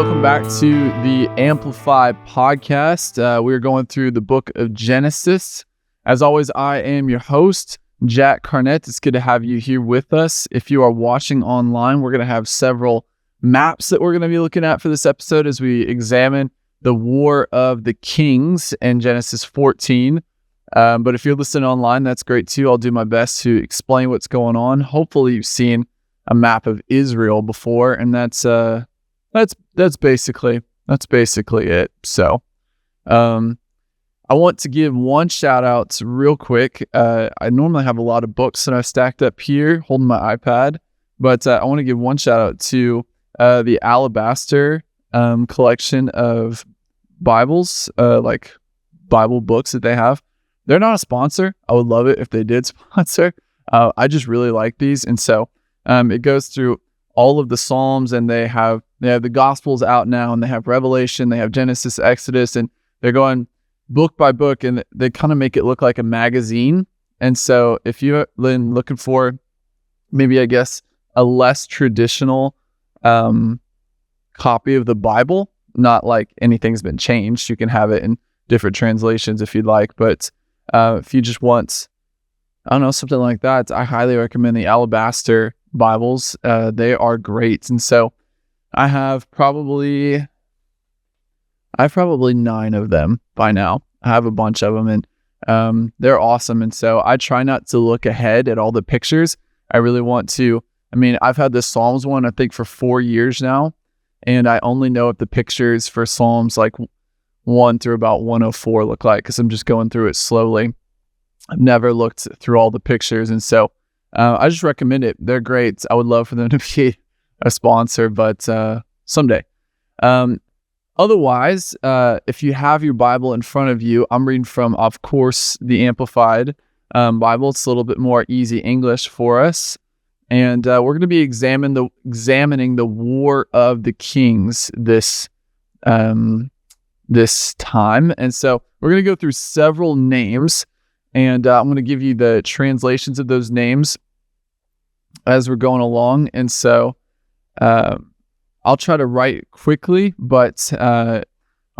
welcome back to the Amplify podcast. We're going through the book of Genesis. As always, I am your host, Jac Carnett. It's good to have you here with us. If you are watching online, we're going to have several maps that we're going to be looking at for this episode as we examine the War of the Kings in Genesis 14. But if you're listening online, that's great too. I'll do my best to explain what's going on. Hopefully you've seen a map of Israel before, and that's basically it. So, I want to give one shout out real quick. I normally have a lot of books that I've stacked up here holding my iPad, but I want to give one shout out to the Alabaster collection of Bibles, like Bible books that they have. They're not a sponsor. I would love it if they did sponsor. I just really like these, and so it goes through all of the Psalms, and they have the Gospels out now, and they have Revelation, they have Genesis, Exodus, and they're going book by book, and they kind of make it look like a magazine. And so if you're looking for maybe, I guess, a less traditional copy of the Bible, not like anything's been changed, you can have it in different translations if you'd like. But if you just want, I don't know, something like that, I highly recommend the Alabaster Bibles. They are great. And so I have probably 9 of them by now. I have a bunch of them, and they're awesome. And so I try not to look ahead at all the pictures. I really want to, I've had this Psalms one, I think, for 4 years now, and I only know what the pictures for Psalms like 1 through about 104 look like, because I'm just going through it slowly. I've never looked through all the pictures, and so I just recommend it. They're great. I would love for them to be a sponsor, but someday. Otherwise, if you have your Bible in front of you, I'm reading from, of course, the Amplified Bible. It's a little bit more easy English for us. And we're going to be examining the War of the Kings this time. And so we're going to go through several names, and I'm going to give you the translations of those names as we're going along. And so I'll try to write quickly, but I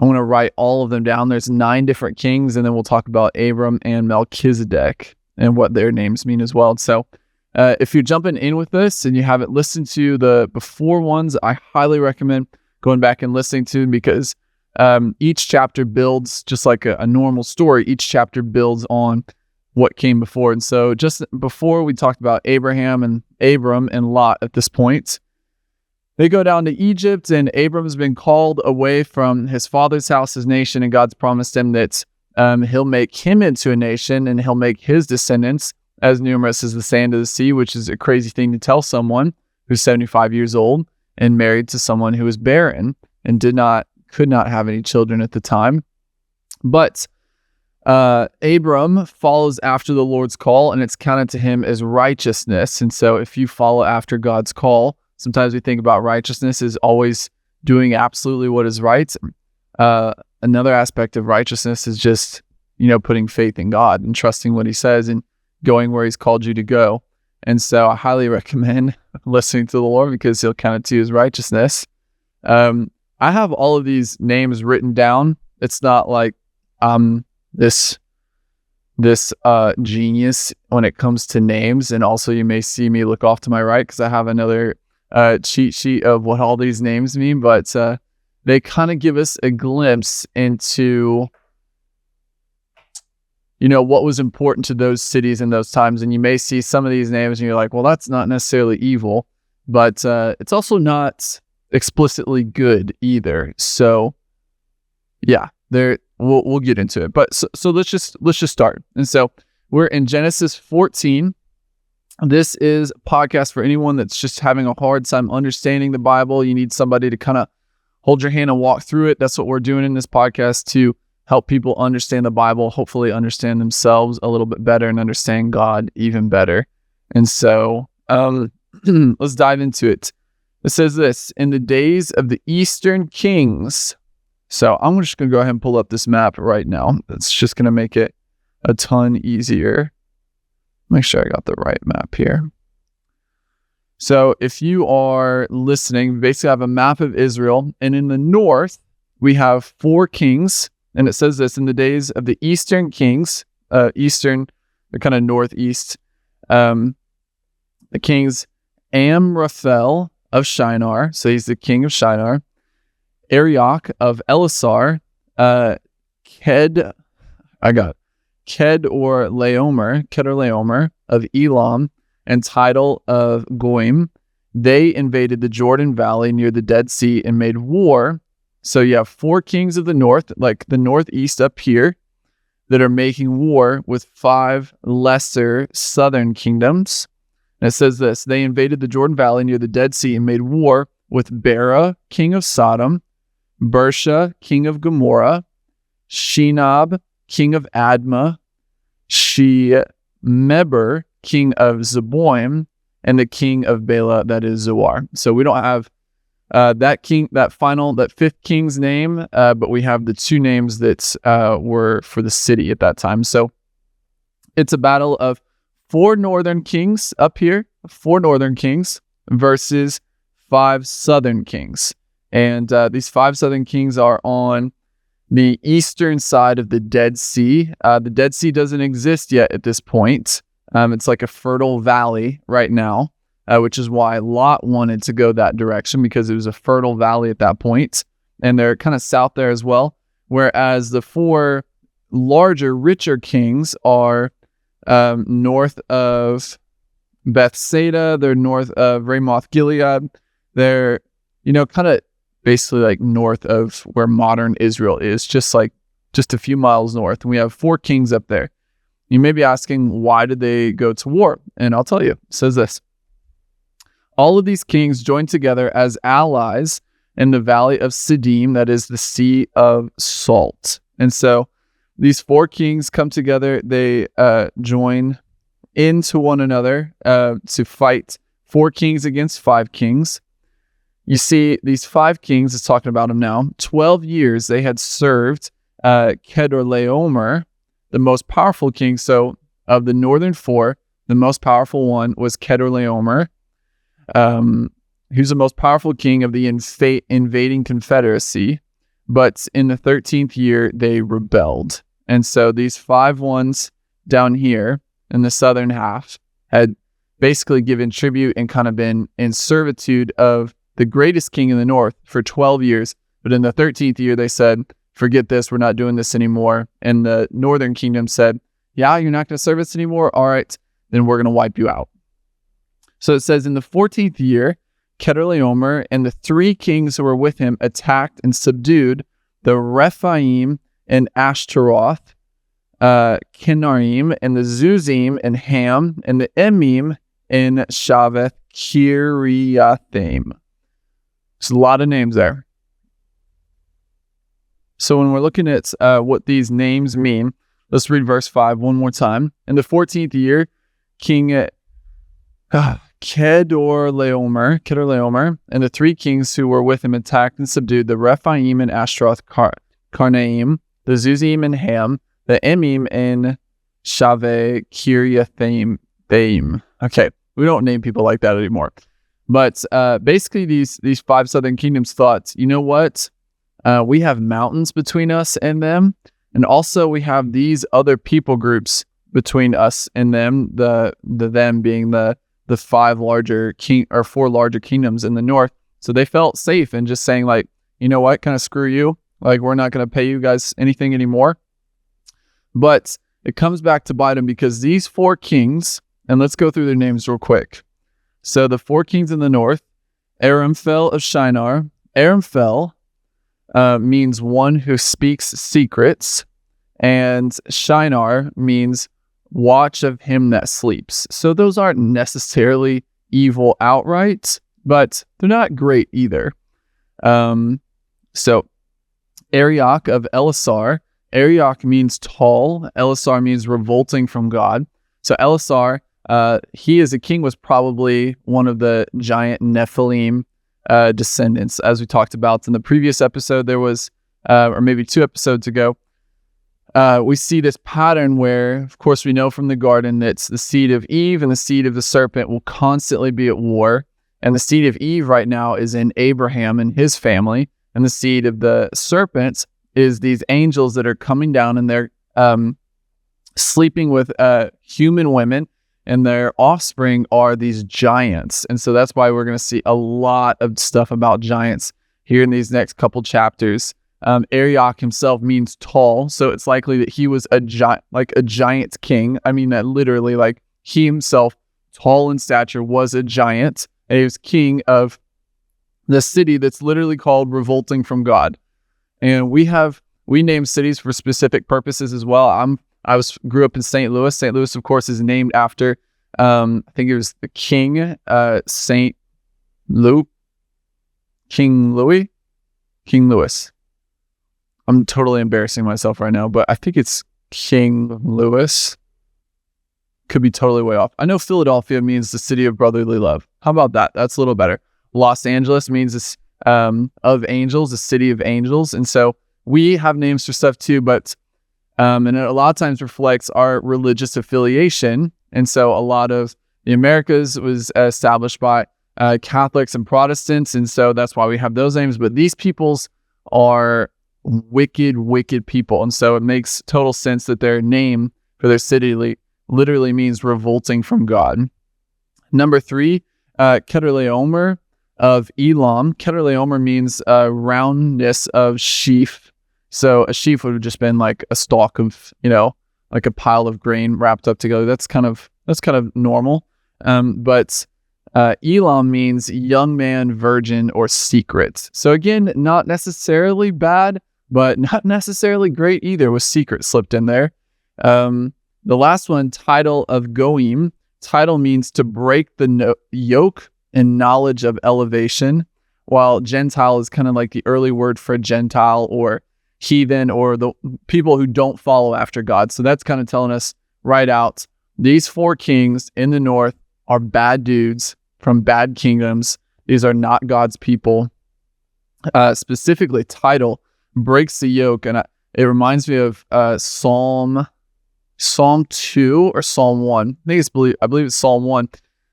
want to write all of them down. There's 9 different kings, and then we'll talk about Abram and Melchizedek and what their names mean as well. So if you're jumping in with this and you haven't listened to the before ones, I highly recommend going back and listening to them, because each chapter builds, just like a normal story, each chapter builds on what came before. And so just before, we talked about Abraham and Abram and Lot at this point. They go down to Egypt, and Abram has been called away from his father's house, his nation, and God's promised him that he'll make him into a nation, and he'll make his descendants as numerous as the sand of the sea, which is a crazy thing to tell someone who's 75 years old and married to someone who was barren and could not have any children at the time. But Abram follows after the Lord's call, and it's counted to him as righteousness. And so if you follow after God's call, sometimes we think about righteousness as always doing absolutely what is right. Another aspect of righteousness is just, putting faith in God and trusting what he says and going where he's called you to go. And so I highly recommend listening to the Lord, because he'll count it to you as righteousness. I have all of these names written down. It's not like this genius when it comes to names. And also you may see me look off to my right, because I have another cheat sheet of what all these names mean, but they kind of give us a glimpse into what was important to those cities in those times. And you may see some of these names and you're like, well, that's not necessarily evil, but it's also not explicitly good either. So yeah, we'll get into it, but so let's just start. And so we're in Genesis 14. This is a podcast for anyone that's just having a hard time understanding the Bible. You need somebody to kind of hold your hand and walk through it. That's what we're doing in this podcast, to help people understand the Bible, hopefully understand themselves a little bit better and understand God even better. And so let's dive into it. It says this: in the days of the Eastern Kings. So I'm just going to go ahead and pull up this map right now. It's just going to make it a ton easier. Make sure I got the right map here. So if you are listening, we basically have a map of Israel, and in the north, we have 4 kings, and it says this: in the days of the eastern kings, eastern, the kind of northeast, the kings Amraphel of Shinar, so he's the king of Shinar, Arioch of Elasar, Kedor Laomer of Elam, and Tidal of Goim. They invaded the Jordan Valley near the Dead Sea and made war. So you have 4 kings of the north, like the northeast up here, that are making war with 5 lesser southern kingdoms. And it says this: they invaded the Jordan Valley near the Dead Sea and made war with Bera, king of Sodom, Bersha, king of Gomorrah, Shinab, king of Admah, Shemeber, king of Zeboim, and the king of Bela, that is Zoar. So we don't have that 5th king's name, but we have the 2 names that were for the city at that time. So it's a battle of 4 northern kings up here, 4 northern kings versus 5 southern kings. And these 5 southern kings are on the eastern side of the Dead Sea. The Dead Sea doesn't exist yet at this point. It's like a fertile valley right now, which is why Lot wanted to go that direction, because it was a fertile valley at that point. And they're kind of south there as well. Whereas the 4 larger, richer kings are north of Bethsaida. They're north of Ramoth Gilead. They're, kind of basically like north of where modern Israel is, just a few miles north. And we have 4 kings up there. You may be asking, why did they go to war? And I'll tell you. It says this: all of these kings joined together as allies in the valley of Siddim, that is the Sea of Salt. And so these 4 kings come together. They join into one another to fight 4 kings against 5 kings. You see, these 5 kings, it's talking about them now, 12 years they had served Kedorlaomer, the most powerful king. So of the northern 4, the most powerful one was Kedorlaomer, who's the most powerful king of the invading confederacy. But in the 13th year, they rebelled. And so these 5 ones down here in the southern half had basically given tribute and kind of been in servitude of the greatest king in the north for 12 years. But in the 13th year, they said, forget this, we're not doing this anymore. And the northern kingdom said, yeah, you're not going to serve us anymore? All right, then we're going to wipe you out. So it says, in the 14th year, Kedorlaomer and the 3 kings who were with him attacked and subdued the Rephaim and Ashtaroth, Kenarim, and the Zuzim and Ham, and the Emim and Shaveth Kiriathaim. There's a lot of names there. So when we're looking at what these names mean, let's read verse 5 one more time. In the 14th year, King Kedorlaomer and the 3 kings who were with him attacked and subdued the Rephaim and Ashtaroth Karnaim, the Zuzim and Ham, the Emim and Shaveh Kiriathaim. Okay, we don't name people like that anymore. But basically these 5 southern kingdoms thought, you know what? We have mountains between us and them. And also we have these other people groups between us and them, the them being the 4 larger kingdoms in the north. So they felt safe in just saying, like, you know what, kind of screw you. Like, we're not going to pay you guys anything anymore. But it comes back to bite them, because these 4 kings, and let's go through their names real quick. So the 4 kings in the north, Aramphel of Shinar. Aramphel means one who speaks secrets, and Shinar means watch of him that sleeps. So those aren't necessarily evil outright, but they're not great either. So Arioch of Elasar. Arioch means tall. Elasar means revolting from God. So Elasar, he as a king was probably one of the giant Nephilim descendants. As we talked about in the previous episode, there was, or maybe 2 episodes ago, we see this pattern where, of course, we know from the garden that the seed of Eve and the seed of the serpent will constantly be at war. And the seed of Eve right now is in Abraham and his family. And the seed of the serpent is these angels that are coming down, and they're sleeping with human women, and their offspring are these giants. And so that's why we're going to see a lot of stuff about giants here in these next couple chapters. Arioch himself means tall, so it's likely that he was a giant king. I mean, that literally, like, he himself, tall in stature, was a giant. And he was king of the city that's literally called Revolting from God. And we name cities for specific purposes as well. I grew up in St. Louis. St. Louis, of course, is named after I think it was the king, King Louis. I'm totally embarrassing myself right now, but I think it's King Louis. Could be totally way off. I know Philadelphia means the city of brotherly love. How about that? That's a little better. Los Angeles means this of angels, the city of angels. And so we have names for stuff too, but and it a lot of times reflects our religious affiliation. And so a lot of the Americas was established by Catholics and Protestants, and so that's why we have those names. But these peoples are wicked, wicked people, and so it makes total sense that their name for their city literally means revolting from God. Number 3, Kedorlaomer of Elam. Kedorlaomer means roundness of sheaf. So a sheaf would have just been like a stalk of, like a pile of grain wrapped up together. That's kind of normal. But Elam means young man, virgin, or secret. So again, not necessarily bad, but not necessarily great either, with secret slipped in there. The last one, title of Goim. Title means to break the yoke and knowledge of elevation, while Gentile is kind of like the early word for Gentile or heathen, or the people who don't follow after God. So that's kind of telling us right out, these 4 kings in the north are bad dudes from bad kingdoms. These are not God's people. Specifically, title breaks the yoke, and it reminds me of Psalm 2 or Psalm 1. I believe it's Psalm 1,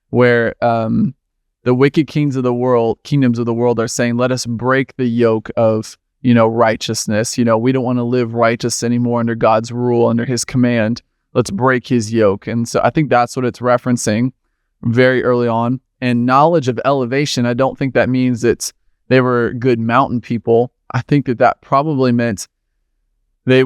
where the wicked kingdoms of the world are saying, let us break the yoke of righteousness. We don't want to live righteous anymore under God's rule, under his command. Let's break his yoke. And so I think that's what it's referencing very early on. And knowledge of elevation, I don't think that means that they were good mountain people. I think that probably meant they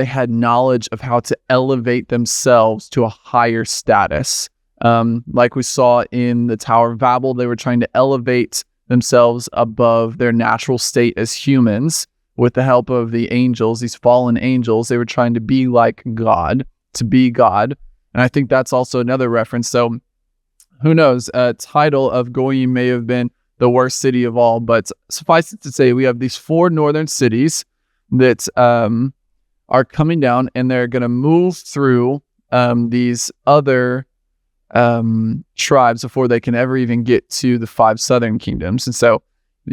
had knowledge of how to elevate themselves to a higher status. Like we saw in the Tower of Babel, they were trying to elevate themselves above their natural state as humans with the help of the angels, these fallen angels. They were trying to be like God, to be God. And I think that's also another reference. So who knows? Title of Goyim may have been the worst city of all, but suffice it to say, we have these 4 northern cities that are coming down, and they're going to move through these other tribes before they can ever even get to the 5 southern kingdoms. And so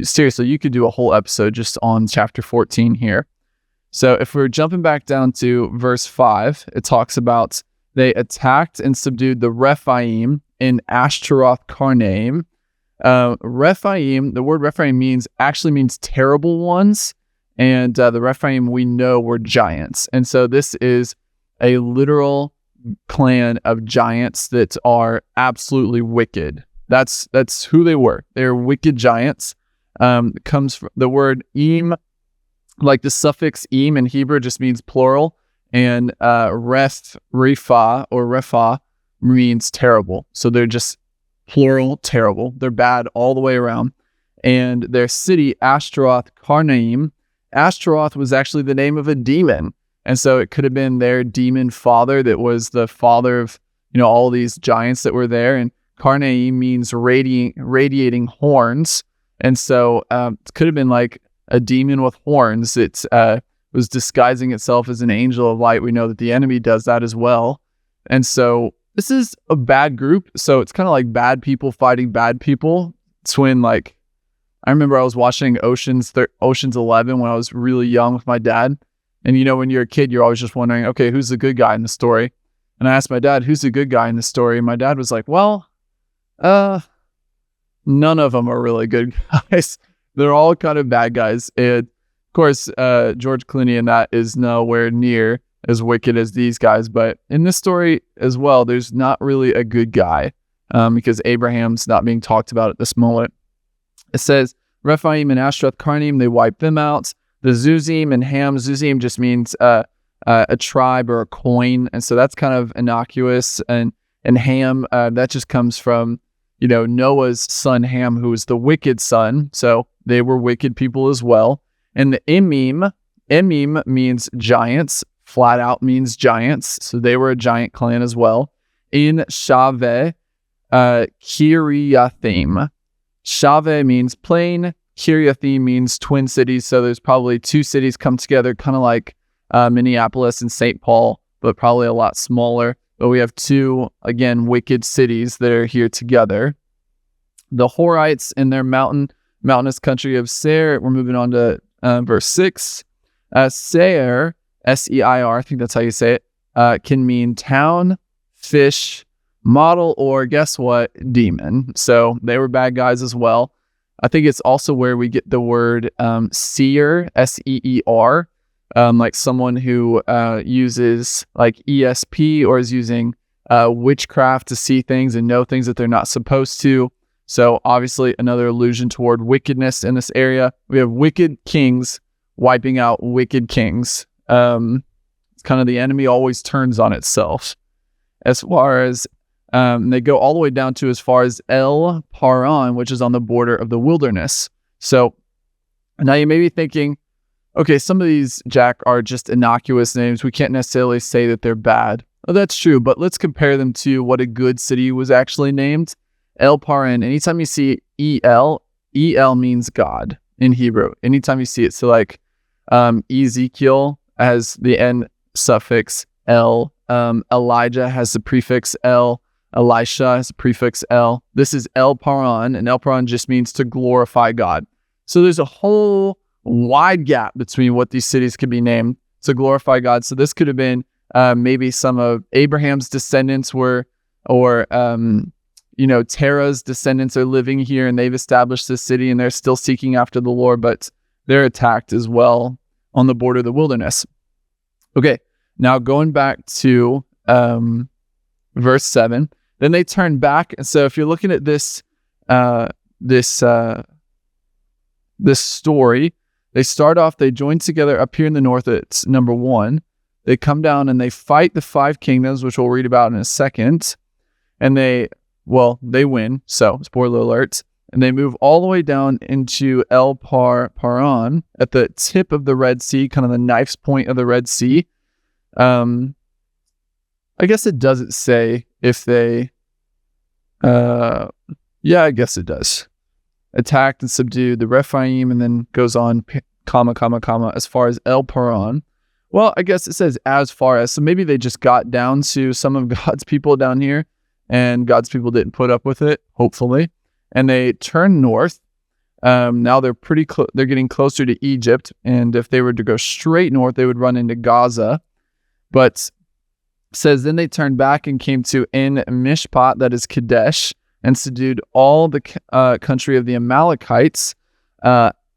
seriously, you could do a whole episode just on chapter 14 here. So if we're jumping back down to verse 5, it talks about they attacked and subdued the Rephaim in Ashtaroth Karnaim. Rephaim, the word Rephaim actually means terrible ones, and the Rephaim we know were giants. And so this is a literal clan of giants that are absolutely wicked. That's who they were. They're wicked giants. It comes from the word im, like the suffix im in Hebrew just means plural, and repha means terrible. So they're just plural terrible. They're bad all the way around. And their city, Ashtaroth Karnaim, Ashtaroth was actually the name of a demon. And so it could have been their demon father that was the father of, all these giants that were there. And Karnaim means radiating horns. And so it could have been like a demon with horns that was disguising itself as an angel of light. We know that the enemy does that as well. And so this is a bad group. So it's kind of like bad people fighting bad people. It's when, like, I remember I was watching Ocean's 11 when I was really young with my dad. And when you're a kid, you're always just wondering, okay, who's the good guy in the story? And I asked my dad, who's the good guy in the story? And my dad was like, well, none of them are really good guys. They're all kind of bad guys. And of course, George Clooney in that is nowhere near as wicked as these guys. But in this story as well, there's not really a good guy because Abraham's not being talked about at this moment. It says, Rephaim and Ashrath Karnim, they wipe them out. The Zuzim and Ham, Zuzim just means a tribe or a coin. And so that's kind of innocuous. And Ham, that just comes from, Noah's son Ham, who was the wicked son. So they were wicked people as well. And the Emim means giants, flat out means giants. So they were a giant clan as well. In Shaveh, Kiriathim. Shaveh means plain. Kiriathim means twin cities. So there's probably two cities come together, kind of like Minneapolis and St. Paul, but probably a lot smaller. But we have two, again, wicked cities that are here together. The Horites in their mountainous country of Seir. We're moving on to verse 6. Seir, S-E-I-R, I think that's how you say it, can mean town, fish, model, or guess what? Demon. So they were bad guys as well. I think it's also where we get the word seer, S-E-E-R, like someone who uses like ESP or is using witchcraft to see things and know things that they're not supposed to. So obviously another allusion toward wickedness in this area. We have wicked kings wiping out wicked kings. It's kind of the enemy always turns on itself. As far as they go all the way down to as far as El Paran, which is on the border of the wilderness. So now you may be thinking, okay, some of these, Jack, are just innocuous names. We can't necessarily say that they're bad. Oh, that's true, but let's compare them to what a good city was actually named. El Paran, anytime you see E-L means God in Hebrew. Anytime you see it. So like Ezekiel has the end suffix El. Elijah has the prefix El. Elisha has the prefix El. This is El Paran, and El Paran just means to glorify God. So there's a whole wide gap between what these cities could be named to glorify God. So this could have been maybe some of Abraham's descendants or Terah's descendants are living here and they've established this city and they're still seeking after the Lord, but they're attacked as well on the border of the wilderness. Okay, now going back to verse 7, then they turn back. And so if you're looking at this story, they start off, they join together up here in the north. It's number 1. They come down and they fight the 5 kingdoms, which we'll read about in a second. And they win. So spoiler alert. And they move all the way down into El Paran at the tip of the Red Sea, kind of the knife's point of the Red Sea. I guess it doesn't say if they, I guess it does. Attacked and subdued the Rephaim, and then goes on, as far as El Paran. Well, I guess it says as far as, so maybe they just got down to some of God's people down here, and God's people didn't put up with it, hopefully. And they turn north. Now they're they're getting closer to Egypt, and if they were to go straight north, they would run into Gaza. But it says, then they turned back and came to En Mishpat, that is Kadesh, and subdued all the country of the Amalekites.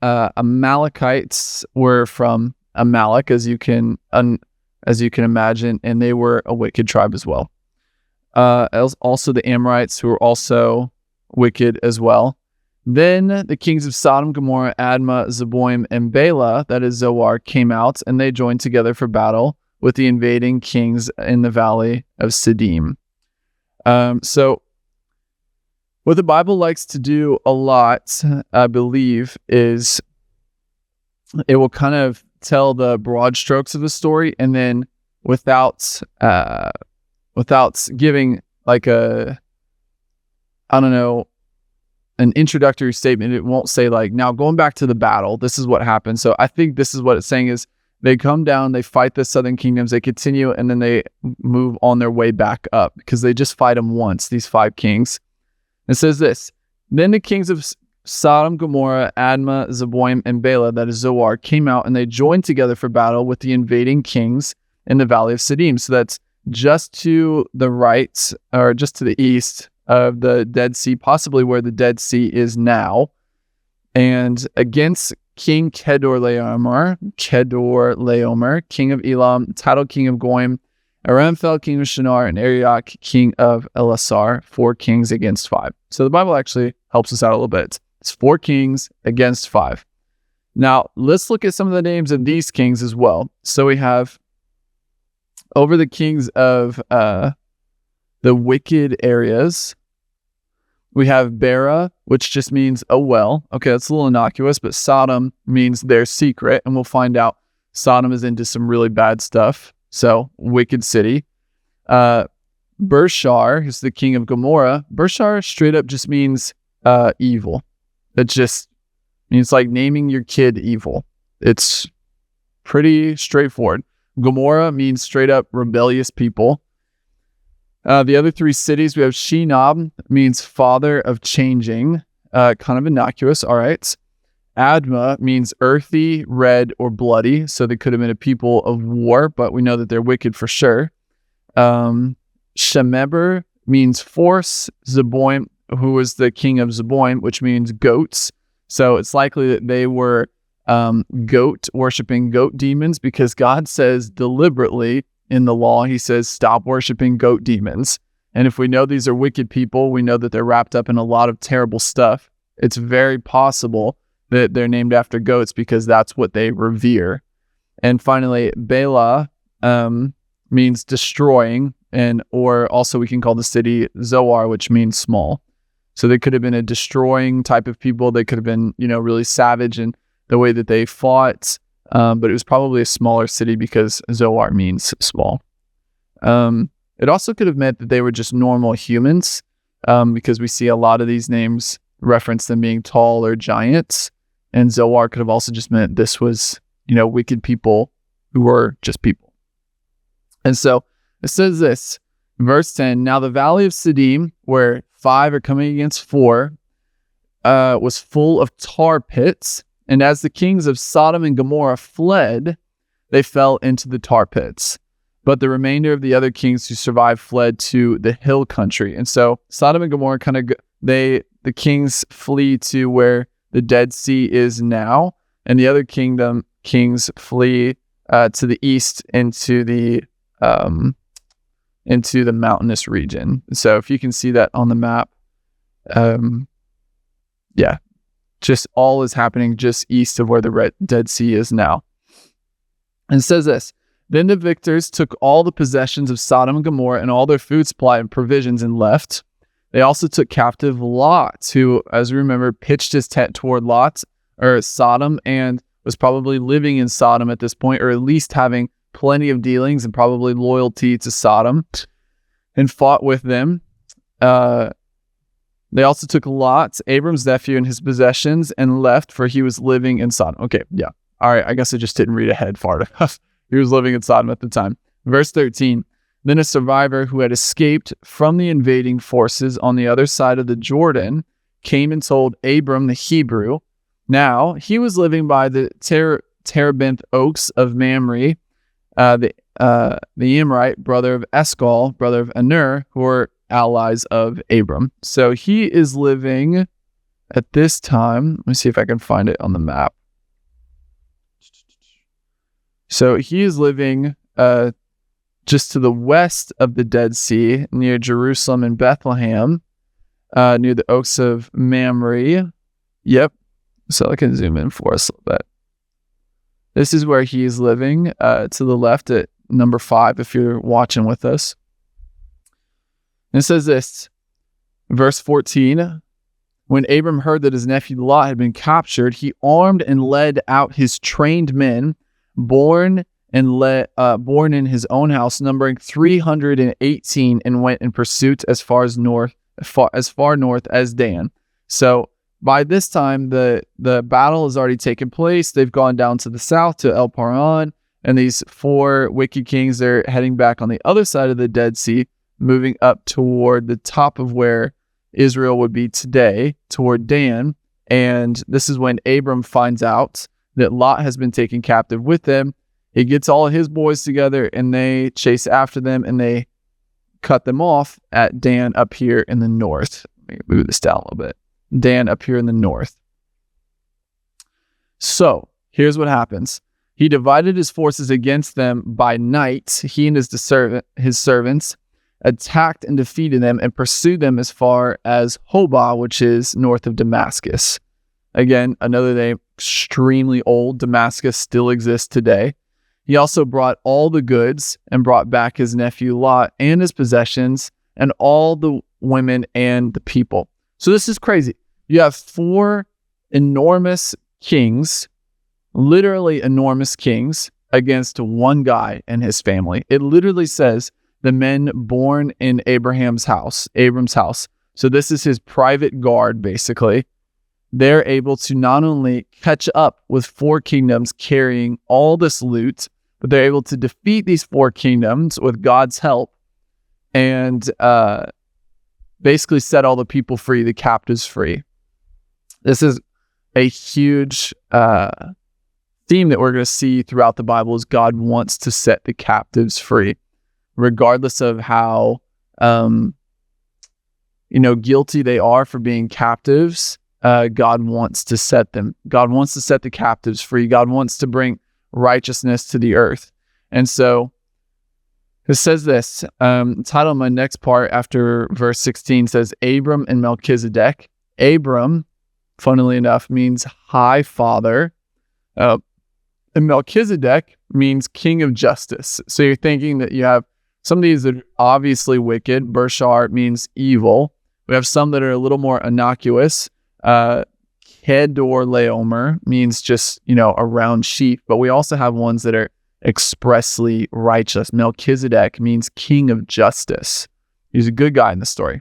Amalekites were from Amalek, as you can imagine, and they were a wicked tribe as well. Also the Amorites, who were also wicked as well. Then the kings of Sodom, Gomorrah, Admah, Zeboim, and Bela, that is Zoar, came out, and they joined together for battle with the invading kings in the valley of Siddim. So what the Bible likes to do a lot, I believe, is it will kind of tell the broad strokes of the story, and then without giving like an introductory statement, it won't say like, now going back to the battle, this is what happened. So I think this is what it's saying is they come down, they fight the southern kingdoms, they continue, and then they move on their way back up because they just fight them once, these 5 kings. It says this, then the kings of Sodom, Gomorrah, Admah, Zeboim, and Bela, that is Zoar, came out and they joined together for battle with the invading kings in the valley of Siddim. So that's just to the right, or just to the east of the Dead Sea, possibly where the Dead Sea is now, and against King Kedorlaomer, king of Elam, Tidal, king of Goyim, Aramphel, king of Shinar, and Arioch, king of Elasar, 4 kings against 5. So the Bible actually helps us out a little bit. It's 4 kings against 5. Now, let's look at some of the names of these kings as well. So we have over the kings of the wicked areas, we have Bera, which just means a well. Okay, that's a little innocuous, but Sodom means their secret, and we'll find out Sodom is into some really bad stuff. So, wicked city. Bershar, who's the king of Gomorrah. Bershar straight up just means evil. It just means like naming your kid evil. It's pretty straightforward. Gomorrah means straight up rebellious people. The other 3 cities, we have Shenob, means father of changing. Kind of innocuous, all right. Admah means earthy, red, or bloody. So they could have been a people of war, but we know that they're wicked for sure. Shemeber means force. Zeboim, who was the king of Zeboim, which means goats. So it's likely that they were worshipping goat demons, because God says deliberately in the law, he says, stop worshiping goat demons. And if we know these are wicked people, we know that they're wrapped up in a lot of terrible stuff. It's very possible that they're named after goats because that's what they revere. And finally, Bela means destroying, or also we can call the city Zoar, which means small. So they could have been a destroying type of people. They could have been, really savage in the way that they fought. But it was probably a smaller city because Zoar means small. It also could have meant that they were just normal humans, because we see a lot of these names reference them being tall or giants. And Zoar could have also just meant this was, wicked people who were just people. And so it says this, verse 10, now the valley of Siddim, where 5 are coming against 4, was full of tar pits. And as the kings of Sodom and Gomorrah fled, they fell into the tar pits. But the remainder of the other kings who survived fled to the hill country. And so Sodom and Gomorrah the kings flee to where the Dead Sea is now, and the other kings flee to the east into the mountainous region. So if you can see that on the map, just all is happening just east of where the Dead Sea is now. And it says this, then the victors took all the possessions of Sodom and Gomorrah and all their food supply and provisions and left. They also took captive Lot, who, as we remember, pitched his tent toward Sodom, and was probably living in Sodom at this point, or at least having plenty of dealings and probably loyalty to Sodom, and fought with them. They also took Lot, Abram's nephew, and his possessions and left, for he was living in Sodom. Okay, yeah. All right, I guess I just didn't read ahead far enough. He was living in Sodom at the time. Verse 13, then a survivor who had escaped from the invading forces on the other side of the Jordan came and told Abram the Hebrew. Now, he was living by the terebinth oaks of Mamre, the Amorite, brother of Eshcol, brother of Aner, who were allies of Abram. So he is living at this time. Let me see if I can find it on the map. So he is living just to the west of the Dead Sea, near Jerusalem and Bethlehem, near the oaks of Mamre. Yep. So I can zoom in for us a little bit. This is where he is living, to the left at number 5, if you're watching with us. And it says this, verse 14, when Abram heard that his nephew Lot had been captured, he armed and led out his trained men, born in his own house, numbering 318, and went in pursuit as far north as Dan. So by this time, the battle has already taken place. They've gone down to the south to El Paran, and these 4 wicked kings are heading back on the other side of the Dead Sea, moving up toward the top of where Israel would be today, toward Dan. And this is when Abram finds out that Lot has been taken captive with them. He gets all of his boys together, and they chase after them, and they cut them off at Dan up here in the north. Let me move this down a little bit. Dan up here in the north. So here's what happens. He divided his forces against them by night. He and his servants attacked and defeated them and pursued them as far as Hobah, which is north of Damascus. Again, another name, extremely old. Damascus still exists today. He also brought all the goods and brought back his nephew Lot and his possessions and all the women and the people. So this is crazy. You have 4 enormous kings, literally enormous kings, against one guy and his family. It literally says the men born in Abram's house. So this is his private guard, basically. They're able to not only catch up with 4 kingdoms carrying all this loot, but they're able to defeat these 4 kingdoms with God's help and basically set all the people free, the captives free. This is a huge theme that we're going to see throughout the Bible is God wants to set the captives free, regardless of how guilty they are for being captives. God wants to set them. God wants to set the captives free. God wants to bring righteousness to the earth. And so it says this, title of my next part after verse 16 says Abram and Melchizedek. Abram, funnily enough, means high father. And Melchizedek means king of justice. So you're thinking that you have some of these that are obviously wicked. Bershar means evil. We have some that are a little more innocuous. Kedor Laomer means just, a round sheep. But we also have ones that are expressly righteous. Melchizedek means king of justice. He's a good guy in the story.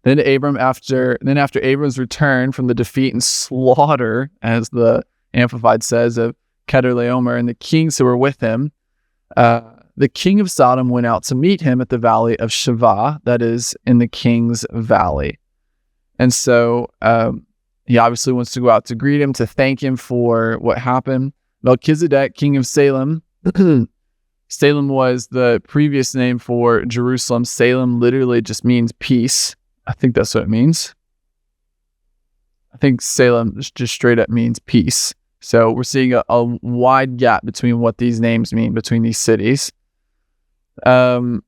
Then after Abram's return from the defeat and slaughter, as the Amplified says, of Kedorlaomer and the kings who were with him, the king of Sodom went out to meet him at the valley of Shavah, that is in the king's valley. And so he obviously wants to go out to greet him, to thank him for what happened. Melchizedek, king of Salem. Salem was the previous name for Jerusalem. Salem literally just means peace. I think that's what it means. I think Salem just straight up means peace. So we're seeing a wide gap between what these names mean between these cities. Brought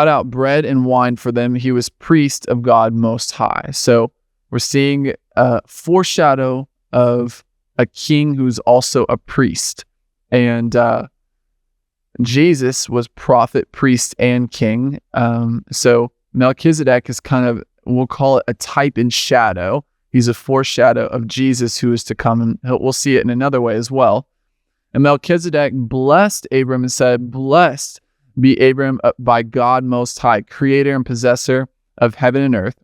out bread and wine for them. He was priest of God Most High. So we're seeing a foreshadow of a king who's also a priest. And Jesus was prophet, priest, and king. So Melchizedek is kind of, we'll call it a type and shadow. He's a foreshadow of Jesus who is to come, and we'll see it in another way as well. And Melchizedek blessed Abram and said, "Blessed be Abram by God Most High, creator and possessor of heaven and earth.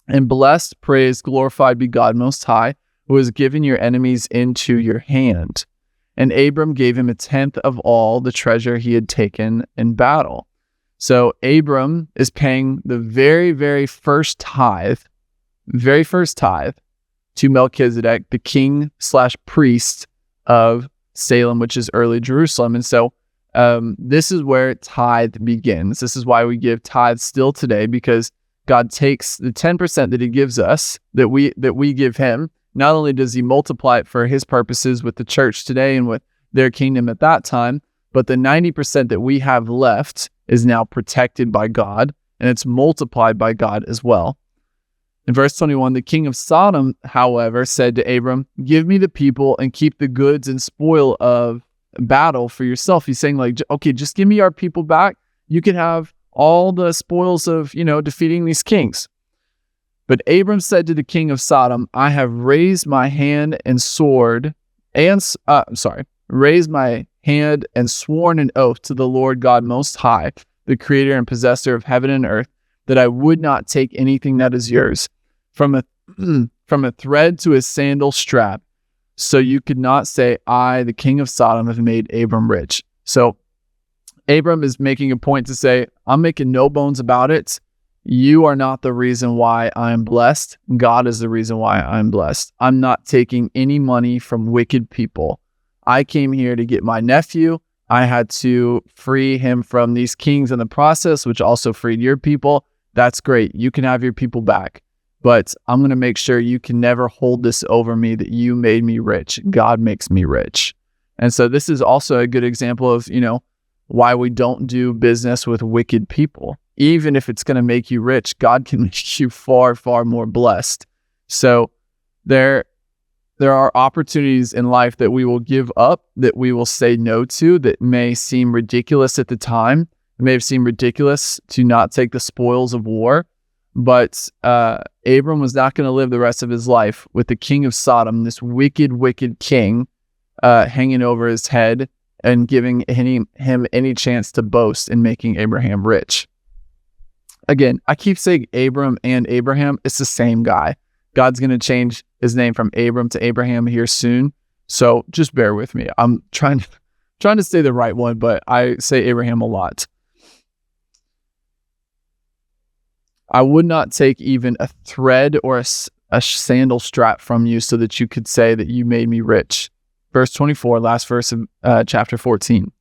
And blessed, praised, glorified be God Most High, who has given your enemies into your hand." And Abram gave him 1/10 of all the treasure he had taken in battle. So Abram is paying the very, very first tithe to Melchizedek, the king/priest of Salem, which is early Jerusalem. And so this is where tithe begins. This is why we give tithe still today, because God takes the 10% that he gives us, that we give him. Not only does he multiply it for his purposes with the church today and with their kingdom at that time, but the 90% that we have left is now protected by God, and it's multiplied by God as well. In verse 21, the king of Sodom, however, said to Abram, "Give me the people and keep the goods and spoil of battle for yourself." He's saying, okay, just give me our people back. You can have all the spoils of, defeating these kings. But Abram said to the king of Sodom, "I have raised my hand and sworn an oath to the Lord God Most High, the creator and possessor of heaven and earth, that I would not take anything that is yours, from a thread to a sandal strap. So you could not say, I, the king of Sodom, have made Abram rich." So Abram is making a point to say, I'm making no bones about it. You are not the reason why I am blessed. God is the reason why I'm blessed. I'm not taking any money from wicked people. I came here to get my nephew. I had to free him from these kings in the process, which also freed your people. That's great. You can have your people back. But I'm going to make sure you can never hold this over me that you made me rich. God makes me rich. And so this is also a good example of, why we don't do business with wicked people. Even if it's going to make you rich, God can make you far, far more blessed. So there are opportunities in life that we will give up, that we will say no to, that may seem ridiculous at the time. It may have seemed ridiculous to not take the spoils of war. But Abram was not going to live the rest of his life with the king of Sodom, this wicked, wicked king, hanging over his head and giving him any chance to boast in making Abraham rich. Again, I keep saying Abram and Abraham. It's the same guy. God's going to change his name from Abram to Abraham here soon. So just bear with me. I'm trying to say the right one, but I say Abraham a lot. I would not take even a thread or a sandal strap from you so that you could say that you made me rich. Verse 24, last verse of chapter 14.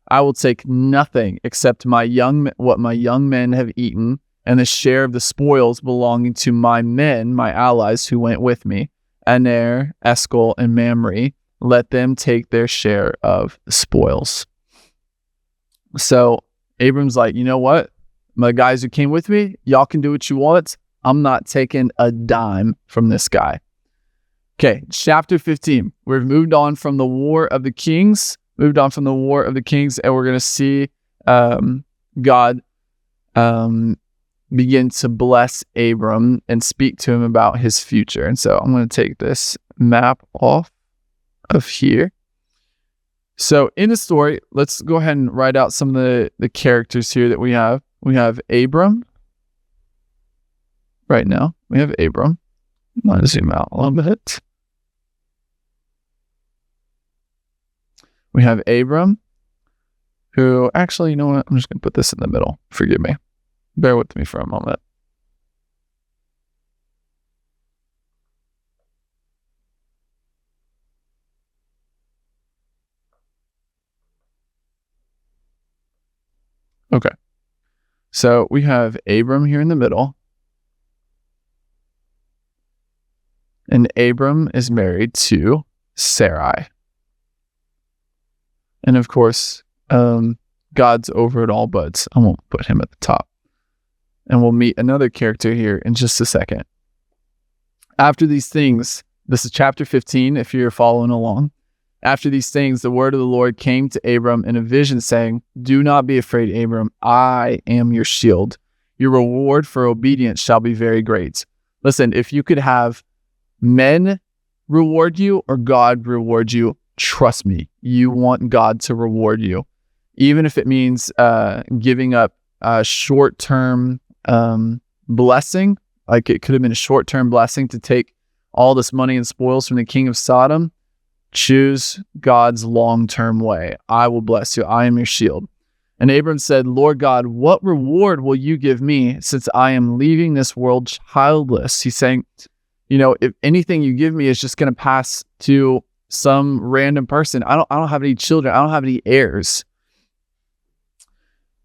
I will take nothing except what my young men have eaten and the share of the spoils belonging to my men, my allies who went with me, Aner, Eshcol, and Mamre. Let them take their share of the spoils. So Abram's like, you know what? My guys who came with me, y'all can do what you want. I'm not taking a dime from this guy. Okay, chapter 15. We've moved on from the War of the Kings, and we're going to see God begin to bless Abram and speak to him about his future. And so I'm going to take this map off of here. So in the story, let's go ahead and write out some of the characters here that we have. We have Abram. Right now, we have Abram. I'm going to zoom out a little bit. We have Abram, who actually, you know what? I'm just going to put this in the middle. Forgive me. Bear with me for a moment. Okay. So we have Abram here in the middle. And Abram is married to Sarai. And of course, God's over it all, but I won't put him at the top. And we'll meet another character here in just a second. After these things, this is chapter 15, if you're following along. After these things, the word of the Lord came to Abram in a vision, saying, "Do not be afraid, Abram. I am your shield. Your reward for obedience shall be very great." Listen, if you could have men reward you or God reward you, trust me, you want God to reward you. Even if it means giving up a short-term blessing, like it could have been a short-term blessing to take all this money and spoils from the king of Sodom. Choose God's long-term way. I will bless you. I am your shield. And Abram said, "Lord God, what reward will you give me since I am leaving this world childless?" He's saying, if anything you give me is just going to pass to some random person. I don't have any children. I don't have any heirs.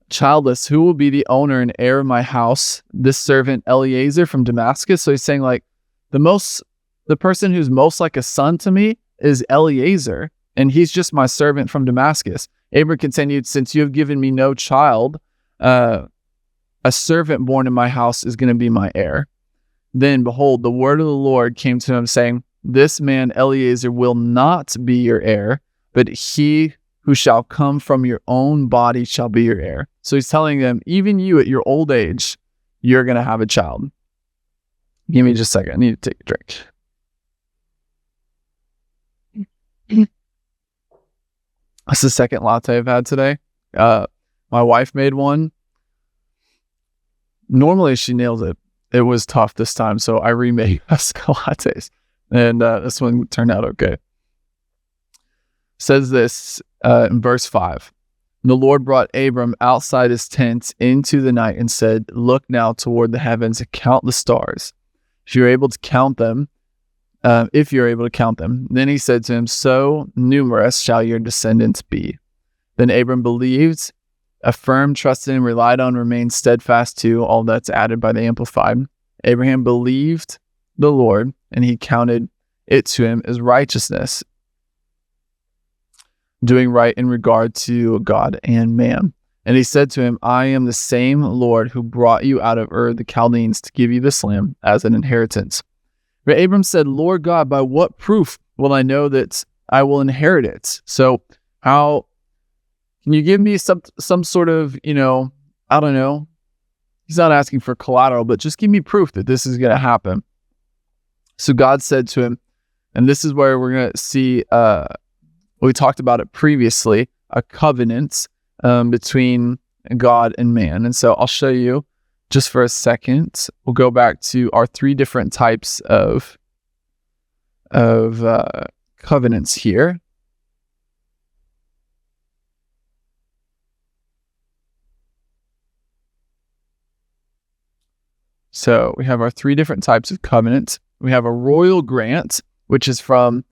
Childless, who will be the owner and heir of my house? This servant Eliezer from Damascus. So he's saying the person who's most like a son to me is Eliezer, and he's just my servant from Damascus. Abram continued, "Since you have given me no child, a servant born in my house is going to be my heir." Then behold, the word of the Lord came to him, saying, "This man Eliezer will not be your heir, but he who shall come from your own body shall be your heir." So he's telling them, even you at your old age, you're going to have a child. Give me just a second. I need to take a drink. That's the second latte I've had today. My wife made one. Normally she nails it. It was tough this time, so I remade us lattes. And this one turned out okay. Says this in verse 5. The Lord brought Abram outside his tent into the night and said, "Look now toward the heavens and count the stars, if you're able to count them. Then he said to him, so numerous shall your descendants be." Then Abram believed, affirmed, trusted, and relied on, remained steadfast to. All that's added by the Amplified. Abraham believed the Lord, and he counted it to him as righteousness, doing right in regard to God and man. And he said to him, I am the same Lord who brought you out of Ur the Chaldeans to give you this land as an inheritance. But Abram said, Lord God, by what proof will I know that I will inherit it? So how can you give me some sort of, I don't know. He's not asking for collateral, but just give me proof that this is going to happen. So God said to him, and this is where we're going to see, we talked about it previously, a covenant between God and man. And so I'll show you just for a second. We'll go back to our 3 different types of covenants here. So we have our 3 different types of covenants. We have a royal grant, which is from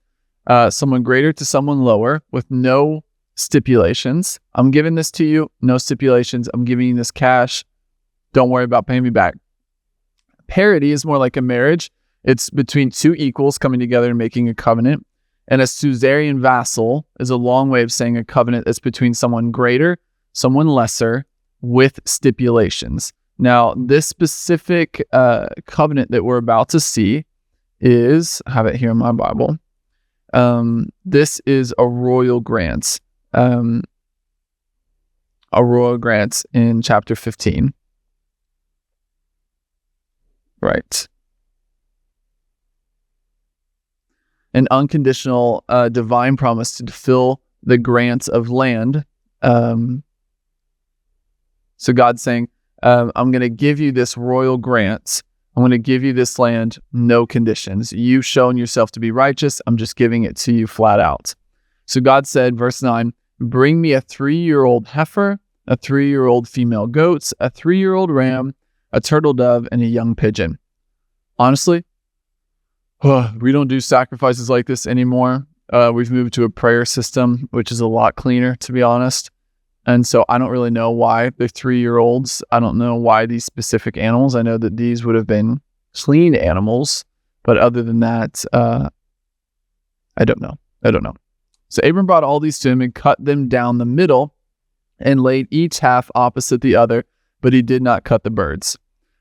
someone greater to someone lower with no stipulations. I'm giving this to you, no stipulations. I'm giving you this cash. Don't worry about paying me back. Parity is more like a marriage. It's between 2 equals coming together and making a covenant. And a suzerain vassal is a long way of saying a covenant that's between someone greater, someone lesser, with stipulations. Now, this specific covenant that we're about to see is, I have it here in my Bible. This is a royal grant. A royal grant in chapter 15. Right. An unconditional divine promise to fulfill the grants of land. So God's saying, I'm going to give you this royal grant. I'm going to give you this land, no conditions. You've shown yourself to be righteous. I'm just giving it to you flat out. So God said, verse 9, bring me a 3-year-old heifer, a 3-year-old female goat, a 3-year-old ram, a turtle dove, and a young pigeon. Honestly, we don't do sacrifices like this anymore. We've moved to a prayer system, which is a lot cleaner, to be honest. And so I don't really know why they're 3-year-olds. I don't know why these specific animals. I know that these would have been clean animals, but other than that, I don't know. So Abram brought all these to him and cut them down the middle and laid each half opposite the other, but he did not cut the birds.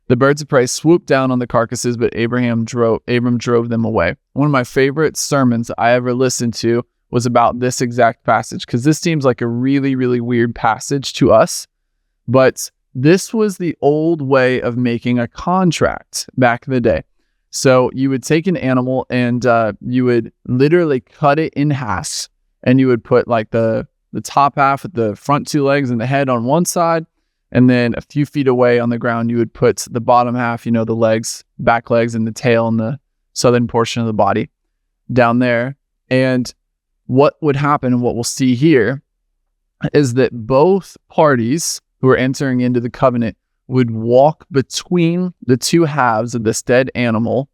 The birds of prey swooped down on the carcasses, but Abram drove them away. One of my favorite sermons I ever listened to was about this exact passage, because this seems like a really, really weird passage to us. But this was the old way of making a contract back in the day. So you would take an animal and you would literally cut it in half, and you would put like the top half with the front 2 legs and the head on one side, and then a few feet away on the ground, you would put the bottom half, the legs, back legs, and the tail and the southern portion of the body down there. And what would happen, and what we'll see here, is that both parties who are entering into the covenant would walk between the 2 halves of this dead animal,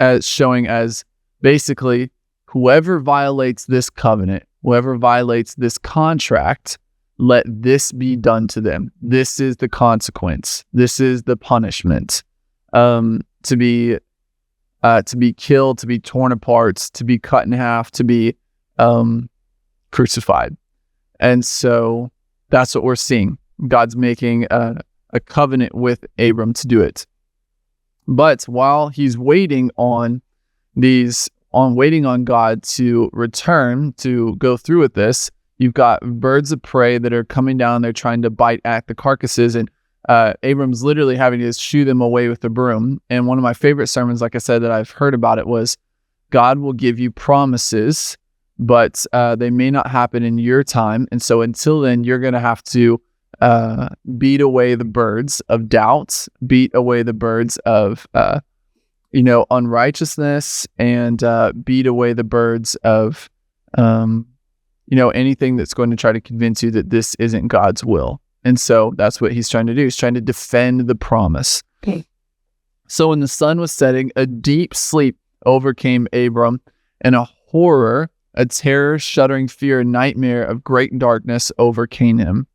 as showing as basically whoever violates this covenant, whoever violates this contract, let this be done to them. This is the consequence. This is the punishment. To be killed, to be torn apart, to be cut in half, to be crucified. And so that's what we're seeing. God's making a covenant with Abram to do it. But while he's waiting on God to return, to go through with this, you've got birds of prey that are coming down. They're trying to bite at the carcasses, and Abram's literally having to shoo them away with the broom. And one of my favorite sermons, like I said, that I've heard about it was, God will give you promises, but they may not happen in your time. And so until then, you're going to have to beat away the birds of doubt, beat away the birds of, unrighteousness, and beat away the birds of, anything that's going to try to convince you that this isn't God's will. And so that's what he's trying to do. He's trying to defend the promise. Okay. So when the sun was setting, a deep sleep overcame Abram, and a horror a terror, shuddering fear, and nightmare of great darkness overcame him.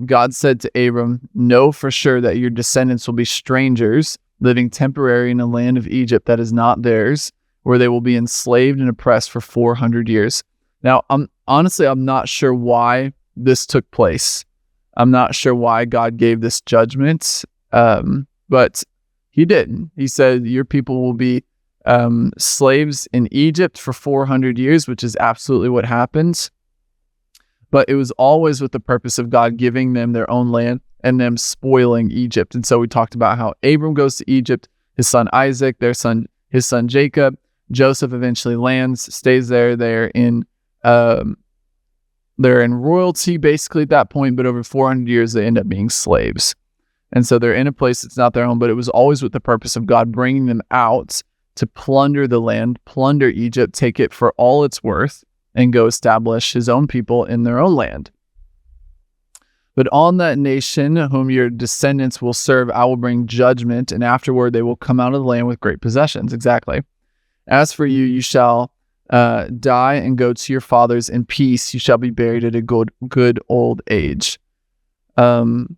God said to Abram, "Know for sure that your descendants will be strangers, living temporarily in a land of Egypt that is not theirs, where they will be enslaved and oppressed for 400 years." Now, I'm not sure why this took place. I'm not sure why God gave this judgment, but he did. He said, your people will be slaves in Egypt for 400 years, which is absolutely what happens. But it was always with the purpose of God giving them their own land and them spoiling Egypt. And so we talked about how Abram goes to Egypt, his son Isaac, his son Jacob. Joseph eventually lands, stays there. They're in royalty basically at that point, but over 400 years they end up being slaves. And so they're in a place that's not their own, but it was always with the purpose of God bringing them out to plunder the land, plunder Egypt, take it for all it's worth, and go establish his own people in their own land. But on that nation whom your descendants will serve, I will bring judgment, and afterward they will come out of the land with great possessions. Exactly. As for you, you shall die and go to your fathers in peace. You shall be buried at a good old age. Then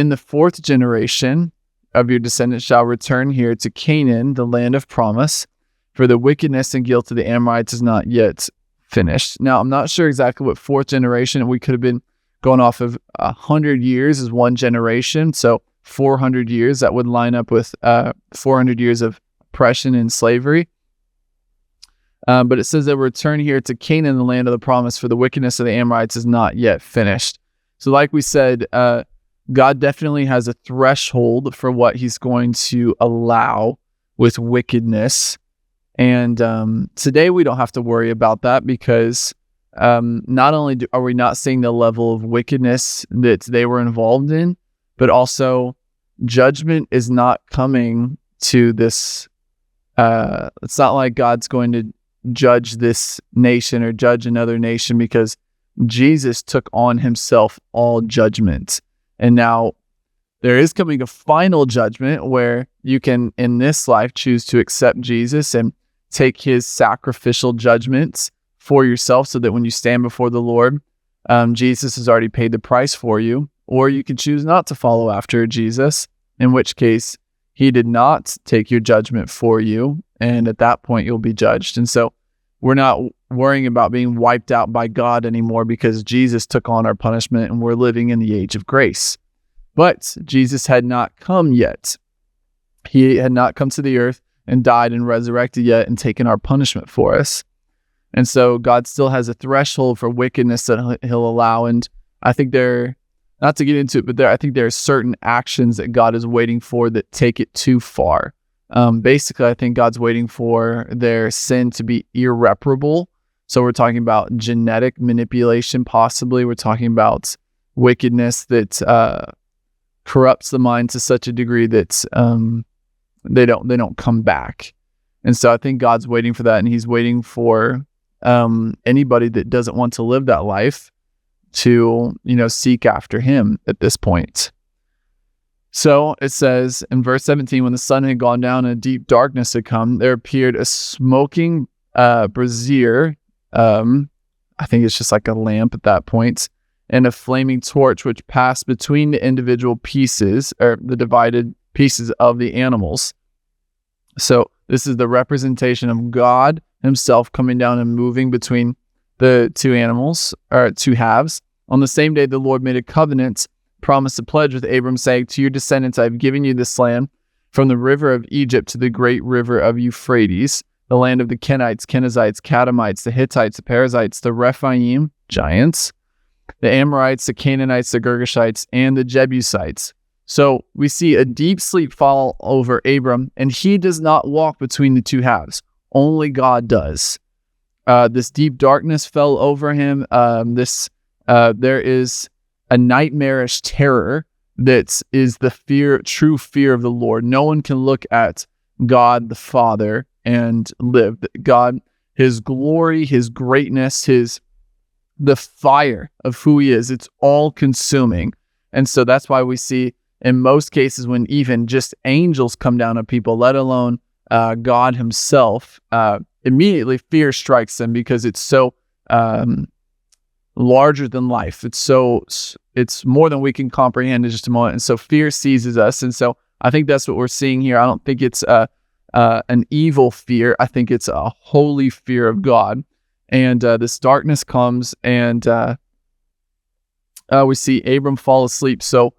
the fourth generation of your descendants shall return here to Canaan, the land of promise, for the wickedness and guilt of the Amorites is not yet finished. Now, I'm not sure exactly what fourth generation. We could have been going off of 100 years as one generation. So 400 years, that would line up with 400 years of oppression and slavery. But it says that we return here to Canaan, the land of the promise, for the wickedness of the Amorites is not yet finished. So like we said, God definitely has a threshold for what he's going to allow with wickedness. And today we don't have to worry about that because not only are we not seeing the level of wickedness that they were involved in, but also judgment is not coming to this. It's not like God's going to judge this nation or judge another nation because Jesus took on himself all judgment. And now there is coming a final judgment where you can, in this life, choose to accept Jesus and take his sacrificial judgments for yourself so that when you stand before the Lord, Jesus has already paid the price for you. Or you can choose not to follow after Jesus, in which case he did not take your judgment for you. And at that point, you'll be judged. And so we're not worrying about being wiped out by God anymore because Jesus took on our punishment and we're living in the age of grace. But Jesus had not come yet. He had not come to the earth and died and resurrected yet and taken our punishment for us. And so God still has a threshold for wickedness that he'll allow. And I think not to get into it, but I think there are certain actions that God is waiting for that take it too far. Basically, I think God's waiting for their sin to be irreparable. So we're talking about genetic manipulation, possibly. We're talking about wickedness that corrupts the mind to such a degree that they don't come back. And so I think God's waiting for that, and he's waiting for anybody that doesn't want to live that life to, seek after him at this point. So it says in verse 17, when the sun had gone down and a deep darkness had come, there appeared a smoking brazier. I think it's just like a lamp at that point, and a flaming torch which passed between the individual pieces, or the divided pieces of the animals. So this is the representation of God himself coming down and moving between the two animals, or two halves. On the same day, the Lord made a covenant, promised a pledge with Abram, saying, to your descendants, I have given you this land from the river of Egypt to the great river of Euphrates, the land of the Kenites, Kenizzites, Kadamites, the Hittites, the Perizzites, the Rephaim, giants, the Amorites, the Canaanites, the Girgashites, and the Jebusites. So we see a deep sleep fall over Abram, and he does not walk between the two halves. Only God does. This deep darkness fell over him. There is a nightmarish terror that is the true fear of the Lord. No one can look at God the Father and live. God, his glory, his greatness, the fire of who he is, it's all consuming. And so that's why we see in most cases when even just angels come down on people, let alone God himself, immediately fear strikes them because it's so larger than life. It's more than we can comprehend in just a moment. And so fear seizes us. And so I think that's what we're seeing here. I don't think it's an evil fear. I think it's a holy fear of God. And this darkness comes, and we see Abram fall asleep. So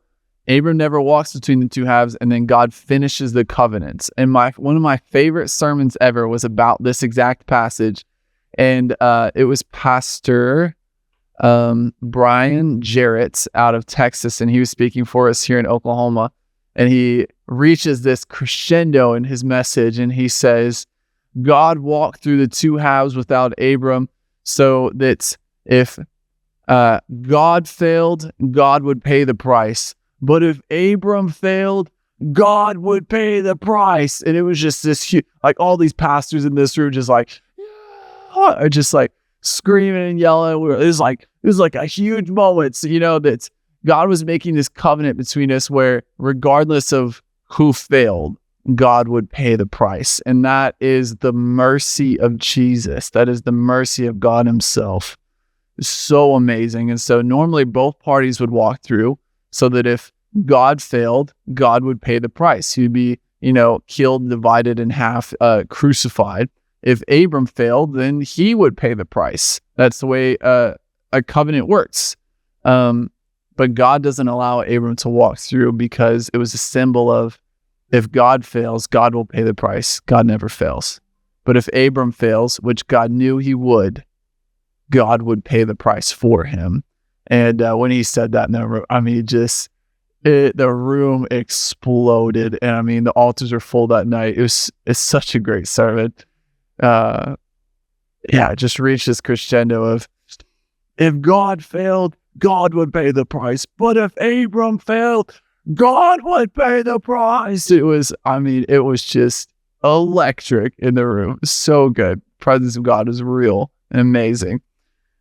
Abram never walks between the two halves, and then God finishes the covenants. And one of my favorite sermons ever was about this exact passage. And it was Pastor Brian Jarrett out of Texas, and he was speaking for us here in Oklahoma. And he reaches this crescendo in his message, and he says, God walked through the two halves without Abram, so that if God failed, God would pay the price. But if Abram failed, God would pay the price. And it was just this huge, like all these pastors in this room just like, yeah, just like screaming and yelling. It was like a huge moment. So, that God was making this covenant between us where regardless of who failed, God would pay the price. And that is the mercy of Jesus. That is the mercy of God himself. It's so amazing. And so normally both parties would walk through so that if God failed, God would pay the price. He would be, killed, divided in half, crucified. If Abram failed, then he would pay the price. That's the way a covenant works. But God doesn't allow Abram to walk through because it was a symbol of, if God fails, God will pay the price. God never fails. But if Abram fails, which God knew he would, God would pay the price for him. And when he said that in the room, the room exploded. And the altars were full that night. It's such a great sermon. It just reached this crescendo of, if God failed, God would pay the price. But if Abram failed, God would pay the price. It was just electric in the room. So good. Presence of God is real and amazing.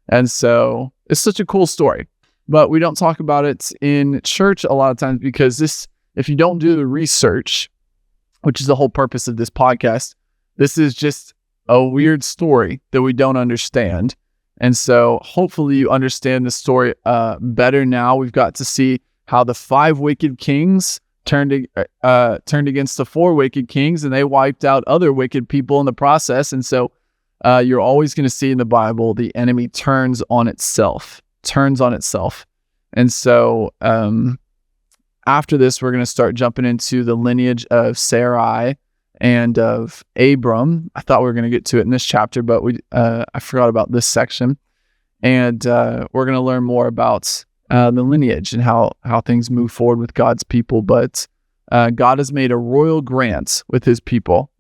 And so it's such a cool story, but we don't talk about it in church a lot of times because if you don't do the research, which is the whole purpose of this podcast, this is just a weird story that we don't understand. And so hopefully you understand the story better now. We've got to see how the 5 wicked kings turned against the 4 wicked kings, and they wiped out other wicked people in the process. And so you're always going to see in the Bible, the enemy turns on itself. And so after this, we're going to start jumping into the lineage of Sarai and of Abram. I thought we were going to get to it in this chapter, but I forgot about this section. And we're going to learn more about the lineage and how things move forward with God's people. But God has made a royal grant with his people,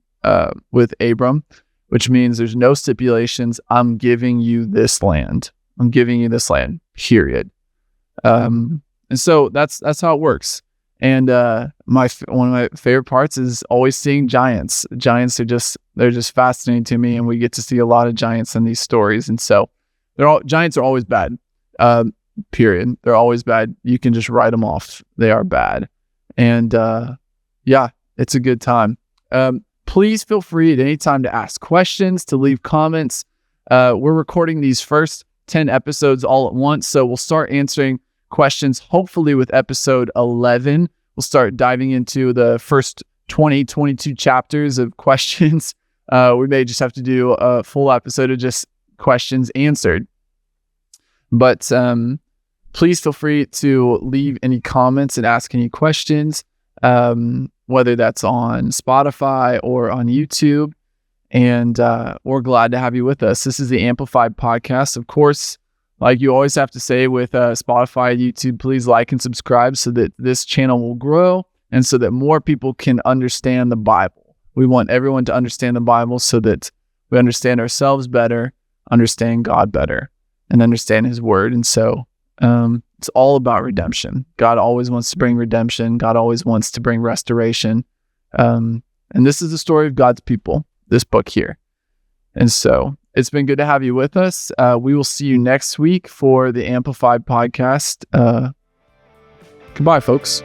with Abram, which means there's no stipulations. I'm giving you this land. Period. And so that's how it works. And one of my favorite parts is always seeing giants. Giants they're just fascinating to me, and we get to see a lot of giants in these stories. And so giants are always bad. Period. They're always bad. You can just write them off. They are bad. And it's a good time. Please feel free at any time to ask questions, to leave comments. We're recording these first 10 episodes all at once, so we'll start answering questions hopefully with episode 11. We'll start diving into the first 22 chapters of questions. We may just have to do a full episode of just questions answered. But please feel free to leave any comments and ask any questions, whether that's on Spotify or on YouTube. And we're glad to have you with us. This is the Amplified Podcast. Of course, like you always have to say with Spotify and YouTube, please like and subscribe so that this channel will grow and so that more people can understand the Bible. We want everyone to understand the Bible so that we understand ourselves better, understand God better, and understand his word. And so it's all about redemption. God always wants to bring redemption. God always wants to bring restoration. And this is the story of God's people, this book here. And so it's been good to have you with us. We will see you next week for the Amplified Podcast. Goodbye, folks.